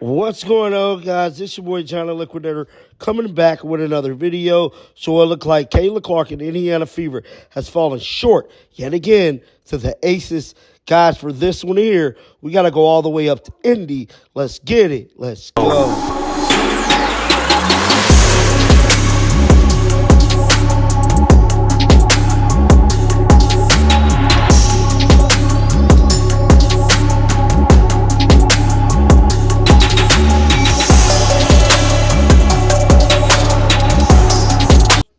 What's going on, guys? This your boy John the Liquidator coming back with another video. So it looked like Kayla Clark and Indiana Fever has fallen short yet again to the Aces. Guys, for this one here, we got to go all the way up to Indy. Let's get it. Let's go.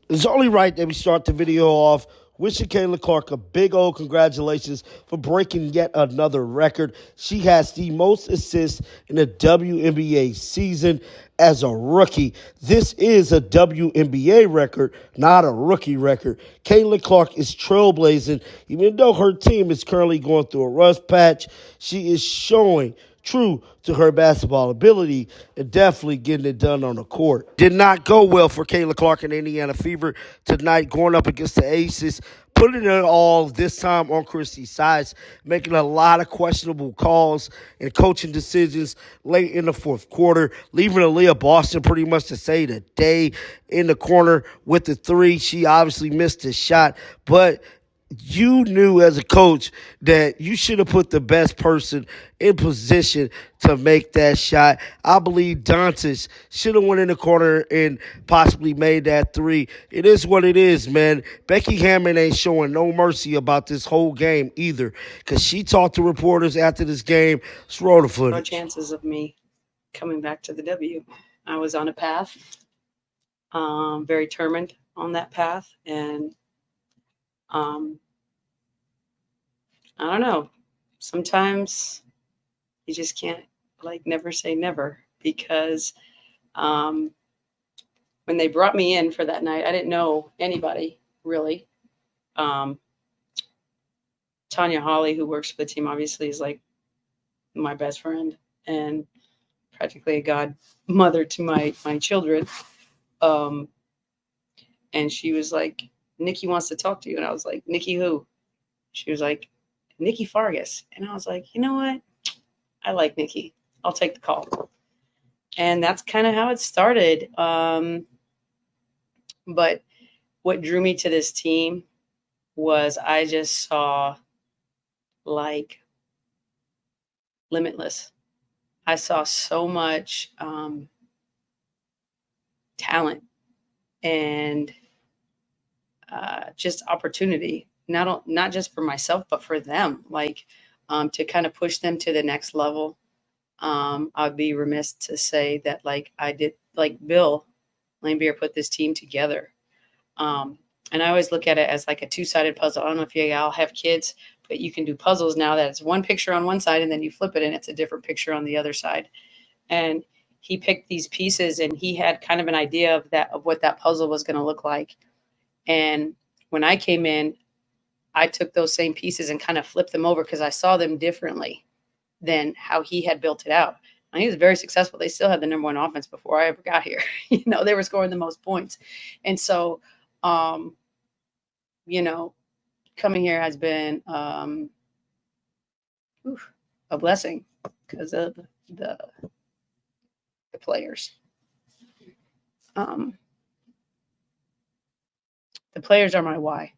It's only right that we start the video off wishing Kayla Clark a big old congratulations for breaking yet another record. She has the most assists in a WNBA season as a rookie. This is a WNBA record, not a rookie record. Kayla Clark is trailblazing. Even though her team is currently going through a rust patch, she is showing true to her basketball ability and definitely getting it done on the court. Did not go well for Kayla Clark and Indiana Fever tonight, going up against the Aces, putting it all this time on Christie's side, making a lot of questionable calls and coaching decisions late in the fourth quarter, leaving Aaliyah Boston pretty much to say the day in the corner with the three. She obviously missed the shot, but you knew as a coach that you should have put the best person in position to make that shot. I believe Dantas should have went in the corner and possibly made that three. It is what it is, man. Becky Hammon ain't showing no mercy about this whole game either, because she talked to reporters after this game. Let's roll the footage. No chances of me coming back to the W. I was on a path, very determined on that path, and I don't know. Sometimes you just can't never say never, because when they brought me in for that night, I didn't know anybody really. Tanya Hawley, who works for the team, obviously is like my best friend and practically a godmother to my children. And she was like, "Nikki wants to talk to you." And I was like, "Nikki who?" She was like, "Nikki Fargas." And I was like, you know what? I like Nikki. I'll take the call. And that's kind of how it started. But what drew me to this team was I just saw limitless. I saw so much talent and just opportunity. Not just for myself, but for them, to kind of push them to the next level. I'd be remiss to say that I did, Bill Lambier put this team together. And I always look at it as like a two-sided puzzle. I don't know if you all have kids, but you can do puzzles now that it's one picture on one side and then you flip it and it's a different picture on the other side. And he picked these pieces and he had kind of an idea of what that puzzle was going to look like. And when I came in, I took those same pieces and kind of flipped them over because I saw them differently than how he had built it out. And he was very successful. They still had the number one offense before I ever got here. They were scoring the most points. And so, coming here has been a blessing because of the players. The players are my why.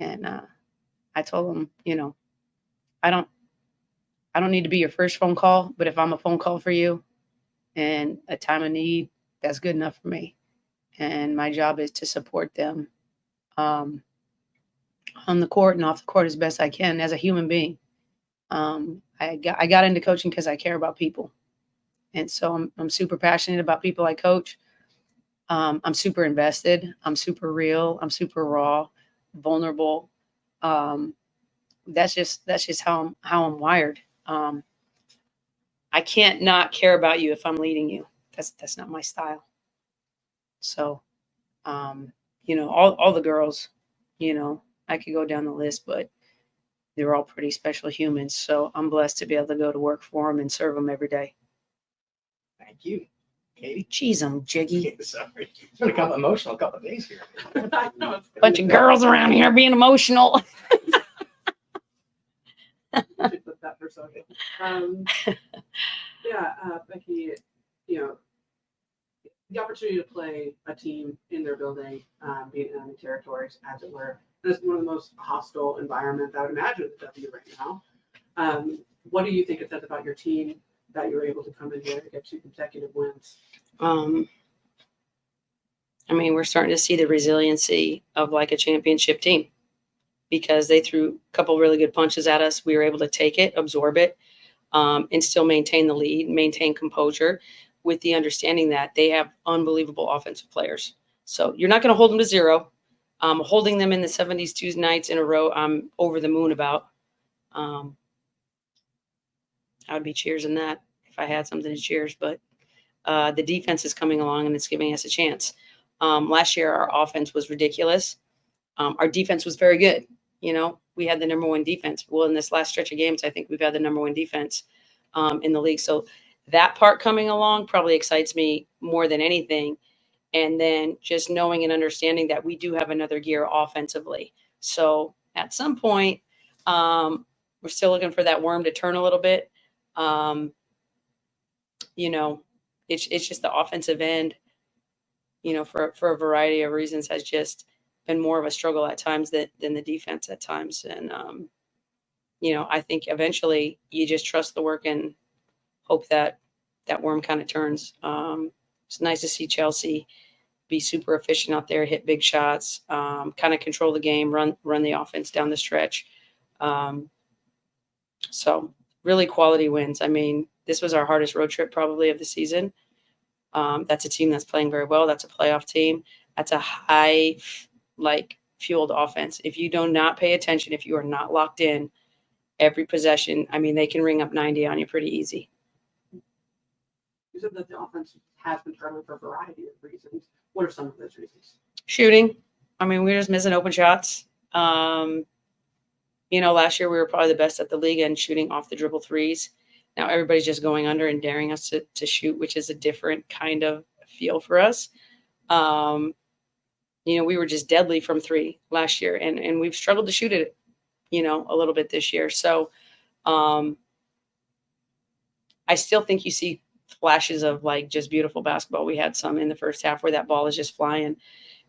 And I told them, I don't need to be your first phone call, but if I'm a phone call for you and a time of need, that's good enough for me. And my job is to support them on the court and off the court as best I can as a human being. I got into coaching because I care about people. And so I'm super passionate about people I coach. I'm super invested. I'm super real. I'm super raw. Vulnerable. That's just how I'm wired. I can't not care about you if I'm leading you. That's not my style. So, all the girls, I could go down the list, but they're all pretty special humans. So I'm blessed to be able to go to work for them and serve them every day. Thank you. Katie? Jeez, I'm jiggy. Sorry. It's been a emotional couple of days here. Bunch of girls around here being emotional. Put that for a second. Yeah, Becky, the opportunity to play a team in their building, being in enemy territories, as it were, is one of the most hostile environments I would imagine at the W right now. What do you think it says about your team that you're able to come in here and get 2 consecutive wins? We're starting to see the resiliency of like a championship team because they threw a couple really good punches at us. We were able to take it, absorb it, and still maintain the lead, maintain composure with the understanding that they have unbelievable offensive players. So you're not going to hold them to 0. Holding them in the 70s 2 nights in a row, I'm over the moon about. I would be cheersing that if I had something to cheers, but the defense is coming along and it's giving us a chance. Last year, our offense was ridiculous. Our defense was very good. We had the number 1 defense. Well, in this last stretch of games, I think we've had the number 1 defense in the league. So that part coming along probably excites me more than anything. And then just knowing and understanding that we do have another gear offensively. So at some point, we're still looking for that worm to turn a little bit. It's just the offensive end, for a variety of reasons has just been more of a struggle at times than the defense at times. And, I think eventually you just trust the work and hope that that worm kind of turns. It's nice to see Chelsea be super efficient out there, hit big shots, kind of control the game, run the offense down the stretch. So really quality wins. This was our hardest road trip probably of the season. That's a team that's playing very well. That's a playoff team. That's a high, fueled offense. If you do not pay attention, if you are not locked in every possession, they can ring up 90 on you pretty easy. You said that the offense has been struggling for a variety of reasons. What are some of those reasons? Shooting. We're just missing open shots. Last year we were probably the best at the league in shooting off the dribble threes. Now everybody's just going under and daring us to shoot, which is a different kind of feel for us. We were just deadly from 3 last year, and we've struggled to shoot it, a little bit this year. So I still think you see flashes of just beautiful basketball. We had some in the first half where that ball is just flying.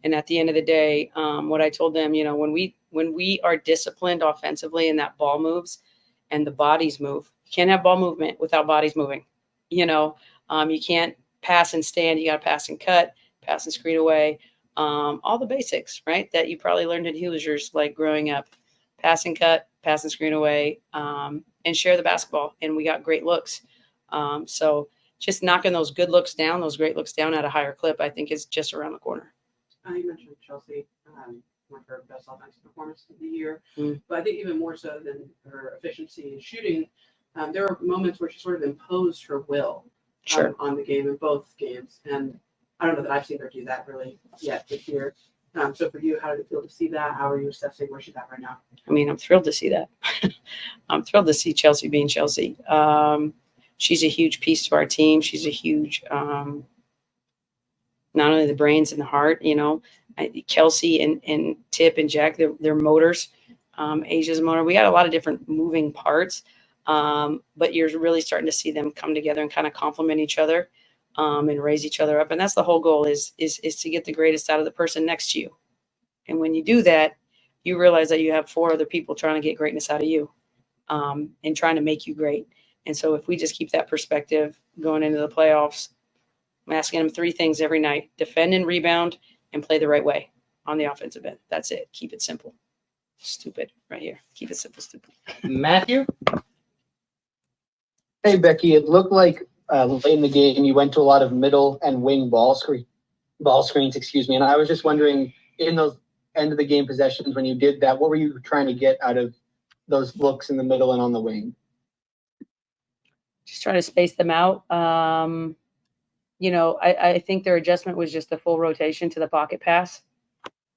And at the end of the day, what I told them, when we are disciplined offensively and that ball moves and the bodies move, you can't have ball movement without bodies moving. You can't pass and stand. You got to pass and cut, pass and screen away. All the basics, right? That you probably learned in Hoosiers growing up. Pass and cut, pass and screen away, and share the basketball. And we got great looks. So just knocking those good looks down, those great looks down at a higher clip, I think is just around the corner. You mentioned Chelsea, one of her best offensive performances of the year, but I think even more so than her efficiency in shooting, there are moments where she sort of imposed her will on the game in both games, and I don't know that I've seen her do that really yet this year. So for you, how did it feel to see that? How are you assessing where she's at right now? I'm thrilled to see that. I'm thrilled to see Chelsea being Chelsea. She's a huge piece to our team. She's a huge, not only the brains and the heart, Kelsey and Tip and Jack, they're motors. Asia's a motor. We got a lot of different moving parts, but you're really starting to see them come together and kind of complement each other and raise each other up. And that's the whole goal is to get the greatest out of the person next to you. And when you do that, you realize that you have 4 other people trying to get greatness out of you and trying to make you great. And so if we just keep that perspective going into the playoffs, I'm asking them 3 things every night: defend and rebound and play the right way on the offensive end. That's it. Keep it simple. Stupid right here. Keep it simple, stupid. Matthew? Hey, Becky, it looked like late in the game you went to a lot of middle and wing ball screens, and I was just wondering, in those end of the game possessions when you did that, what were you trying to get out of those looks in the middle and on the wing? Just try to space them out. I think their adjustment was just the full rotation to the pocket pass.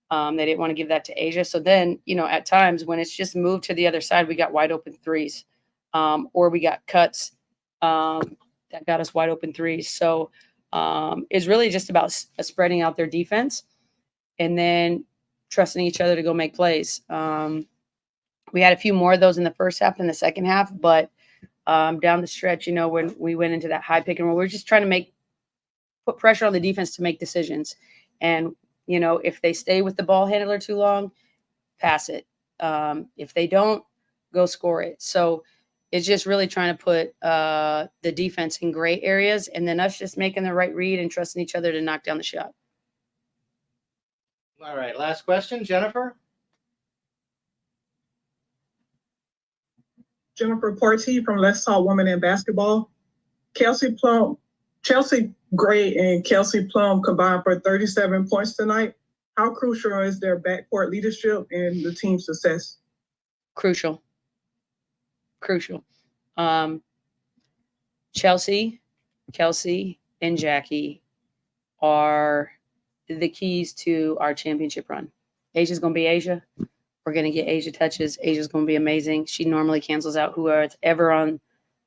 They didn't want to give that to Asia. So then, at times when it's just moved to the other side, we got wide open threes, or we got cuts that got us wide open threes. So it's really just about spreading out their defense and then trusting each other to go make plays. We had a few more of those in the first half than the second half, but down the stretch, when we went into that high pick and roll, we're just trying to put pressure on the defense to make decisions. And, if they stay with the ball handler too long, pass it. If they don't, go score it. So it's just really trying to put the defense in gray areas, and then us just making the right read and trusting each other to knock down the shot. All right, last question, Jennifer. Jennifer Porty from Let's Talk Women in Basketball. Chelsea Gray and Kelsey Plum combined for 37 points tonight. How crucial is their backcourt leadership in the team's success? Crucial. Chelsea, Kelsey, and Jackie are the keys to our championship run. Asia's going to be Asia. We're going to get Asia touches. Asia's going to be amazing. She normally cancels out whoever's ever on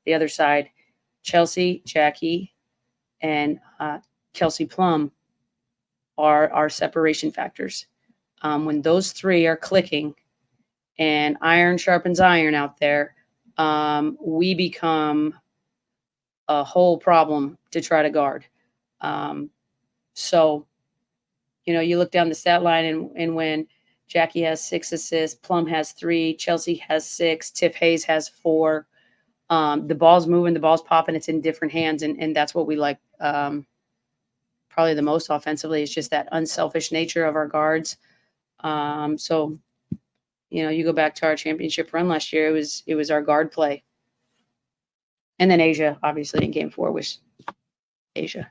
the other side. Chelsea, Jackie, and Kelsey Plum are our separation factors. When those three are clicking and iron sharpens iron out there, we become a whole problem to try to guard. So, you look down the stat line and when Jackie has 6 assists, Plum has 3, Chelsea has 6, Tiff Hayes has 4. The ball's moving, the ball's popping, it's in different hands, and that's what we like probably the most offensively. It's just that unselfish nature of our guards. So, you go back to our championship run last year, it was our guard play. And then Asia, obviously, in game 4 was Asia.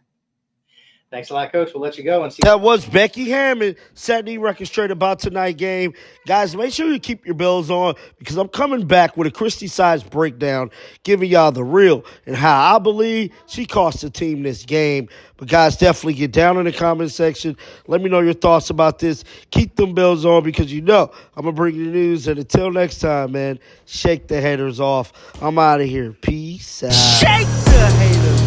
Thanks a lot, Coach. We'll let you go and see. That was Becky Hammon setting the record straight about tonight's game. Guys, make sure you keep your bells on because I'm coming back with a Christie-sized breakdown, giving y'all the real and how I believe she cost the team this game. But, guys, definitely get down in the comment section. Let me know your thoughts about this. Keep them bells on because I'm going to bring you the news. And until next time, man, shake the haters off. I'm out of here. Peace out. Shake the haters